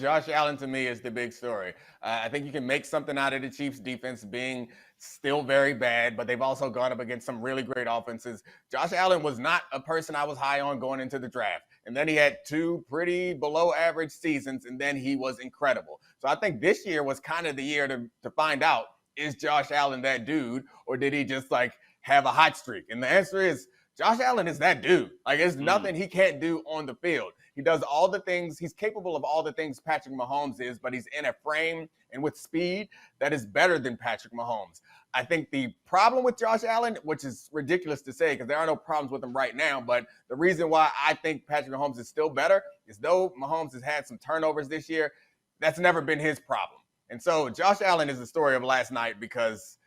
Josh Allen to me is the big story. I think you can make something out of the Chiefs defense being still very bad, but they've also gone up against some really great offenses. Josh Allen was not a person I was high on going into the draft. And then he had 2 pretty below average seasons, and then he was incredible. So I think this year was kind of the year to find out, is Josh Allen that dude, or did he just like have a hot streak? And the answer is Josh Allen is that dude. Like, there's nothing he can't do on the field. He does all the things. He's capable of all the things Patrick Mahomes is, but he's in a frame and with speed that is better than Patrick Mahomes. I think the problem with Josh Allen, which is ridiculous to say because there are no problems with him right now, but the reason why I think Patrick Mahomes is still better is though Mahomes has had some turnovers this year, that's never been his problem. And so Josh Allen is the story of last night because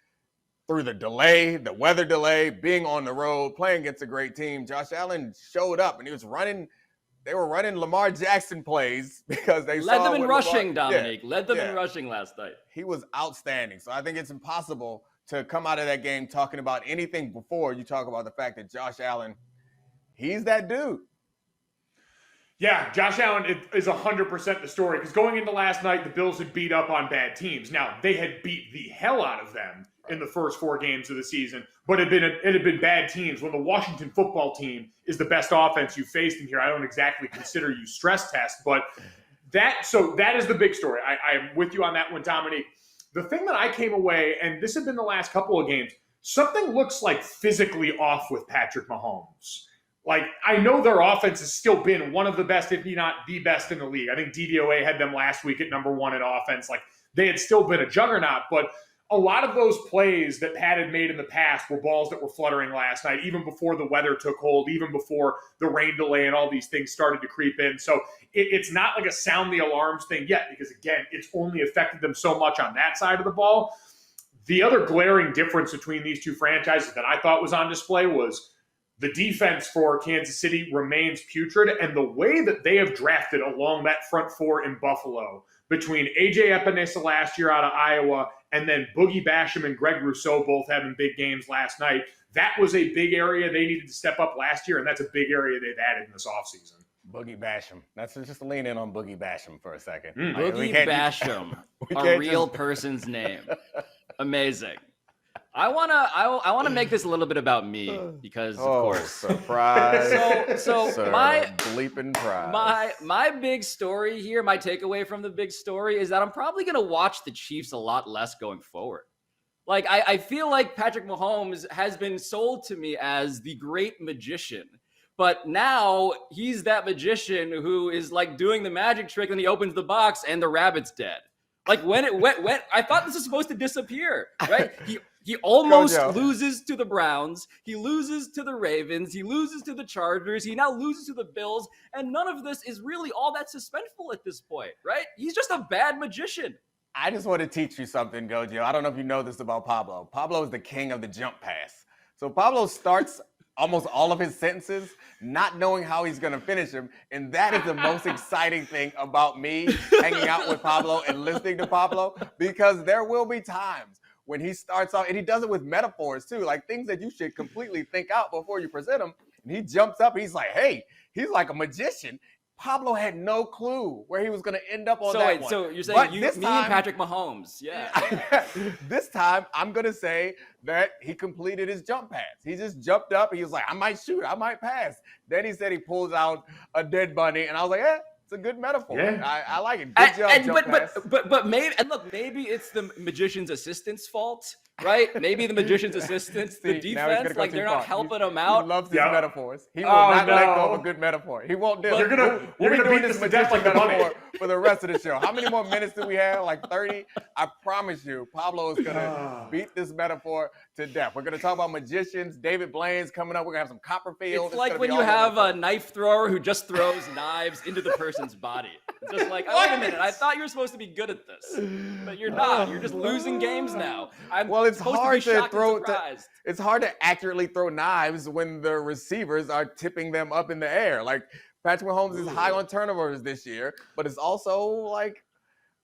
through the delay, the weather delay, being on the road, playing against a great team, Josh Allen showed up and he was running. They were running Lamar Jackson plays because they led saw them in rushing, Lamar, Dominique. Led them in rushing last night. He was outstanding. So I think it's impossible to come out of that game talking about anything before you talk about the fact that Josh Allen, he's that dude. Yeah, Josh Allen is 100% the story because going into last night, the Bills had beat up on bad teams. Now, they had beat the hell out of them in the first 4 games of the season, but it had been bad teams. When the Washington football team is the best offense you faced in here, I don't exactly consider you stress test, but that is the big story. I am with you on that one, Dominique. The thing that I came away, and this had been the last couple of games, something looks like physically off with Patrick Mahomes. Like, I know their offense has still been one of the best, if not the best in the league. I think DVOA had them last week at number 1 in offense. Like, they had still been a juggernaut, but a lot of those plays that Pat had made in the past were balls that were fluttering last night, even before the weather took hold, even before the rain delay and all these things started to creep in. So it's not like a sound the alarms thing yet, because again, it's only affected them so much on that side of the ball. The other glaring difference between these two franchises that I thought was on display was the defense for Kansas City remains putrid, and the way that they have drafted along that front 4 in Buffalo between A.J. Epinesa last year out of Iowa and then Boogie Basham and Greg Rousseau both having big games last night, that was a big area they needed to step up last year, and that's a big area they've added in this offseason. Boogie Basham. That's just lean in on Boogie Basham for a second. Boogie Basham, a real person's name. Amazing. I wanna make this a little bit about me because of course surprise. So my bleeping prize. My big story here, my takeaway from the big story is that I'm probably gonna watch the Chiefs a lot less going forward. Like I feel like Patrick Mahomes has been sold to me as the great magician. But now he's that magician who is like doing the magic trick and he opens the box and the rabbit's dead. Like when I thought this was supposed to disappear, right? He almost loses to the Browns. He loses to the Ravens. He loses to the Chargers. He now loses to the Bills. And none of this is really all that suspenseful at this point, right? He's just a bad magician. I just want to teach you something, Gojo. I don't know if you know this about Pablo. Pablo is the king of the jump pass. So Pablo starts almost all of his sentences not knowing how he's going to finish them. And that is the most exciting thing about me hanging out with Pablo and listening to Pablo, because there will be times when he starts off, and he does it with metaphors too, like things that you should completely think out before you present them. And he jumps up, he's like, hey, he's like a magician. Pablo had no clue where he was going to end up on that one. So you're saying me and Patrick Mahomes, yeah. This time, I'm going to say that he completed his jump pass. He just jumped up, and he was like, I might shoot, I might pass. Then he said he pulls out a dead bunny, and I was like, it's a good metaphor. Yeah. I like it. Good job, but maybe it's the magician's assistant's fault, right? Maybe the magician's assistants, the defense, like they're not helping him out. He loves these metaphors. He will not let go of a good metaphor. He won't do it. You're gonna beat this to death like the bunny for the rest of the show. How many more minutes do we have? Like 30? I promise you, Pablo is gonna beat this metaphor to death. We're gonna talk about magicians. David Blaine's coming up. We're gonna have some Copperfield. It's like when you have a knife thrower who just throws knives into the person's body. It's just like, wait a minute, I thought you were supposed to be good at this, but you're not. You're just losing games now. It's hard to throw. It's hard to accurately throw knives when the receivers are tipping them up in the air. Like Patrick Mahomes is high on turnovers this year, but it's also like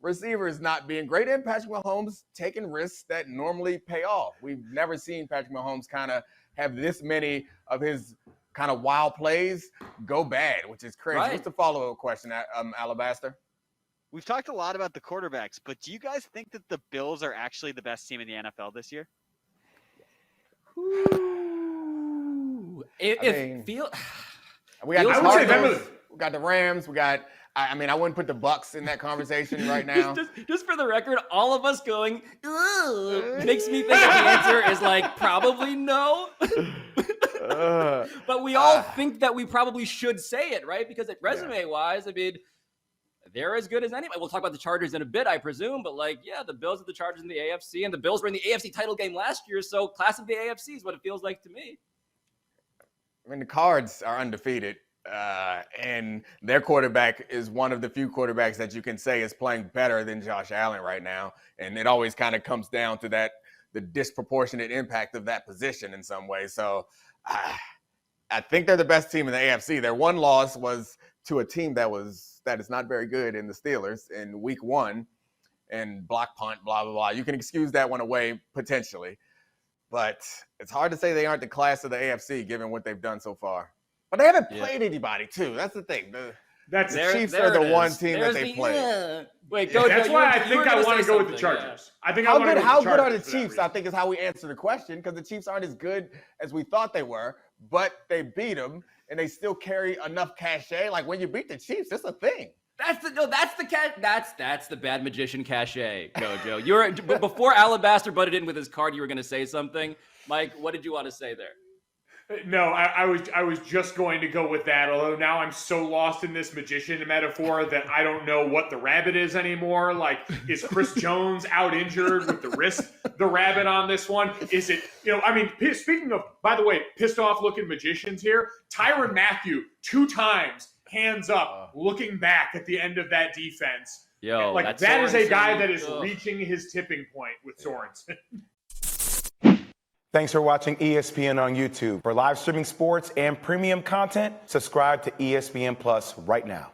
receivers not being great, and Patrick Mahomes taking risks that normally pay off. We've never seen Patrick Mahomes kind of have this many of his kind of wild plays go bad, which is crazy. Right. What's the follow-up question, Alabaster? we've talked a lot about the quarterbacks, but do you guys think that the Bills are actually the best team in the NFL this year? We got I the would say Cardinals, we got the Rams, we got. I mean, I wouldn't put the Bucks in that conversation right now. just for the record, all of us going makes me think that the answer is like probably no. But we all think that we probably should say it, right? Because resume-wise, I mean, they're as good as anybody. We'll talk about the Chargers in a bit, I presume. But the Bills are the Chargers in the AFC, and the Bills were in the AFC title game last year. So class of the AFC is what it feels like to me. I mean, the Cards are undefeated. And their quarterback is one of the few quarterbacks that you can say is playing better than Josh Allen right now. And it always kind of comes down to the disproportionate impact of that position in some way. So I think they're the best team in the AFC. Their one loss was to a team that is not very good in the Steelers in week 1 and block punt, blah, blah, blah. You can excuse that one away potentially. But it's hard to say they aren't the class of the AFC given what they've done so far. But they haven't played anybody, too. That's the thing. The Chiefs are the one team that they played. Wait, go. That's why I think I want to go with the Chargers. I think I want to go with the Chargers. How good are the Chiefs? I think is how we answer the question, because the Chiefs aren't as good as we thought they were, but they beat them, and they still carry enough cachet. Like when you beat the Chiefs, it's a thing. That's the bad magician cachet, Gojo. Before Alabaster butted in with his card, you were going to say something. Mike, what did you want to say there? No, I was just going to go with that, although now I'm so lost in this magician metaphor that I don't know what the rabbit is anymore. Like, is Chris Jones out injured with the rabbit on this one? Is it, speaking of, by the way, pissed off looking magicians here, Tyrann Mathieu 2 times, hands up, looking back at the end of that defense. That is a guy that is reaching his tipping point with Sorensen. Thanks for watching ESPN on YouTube. For live streaming sports and premium content, subscribe to ESPN Plus right now.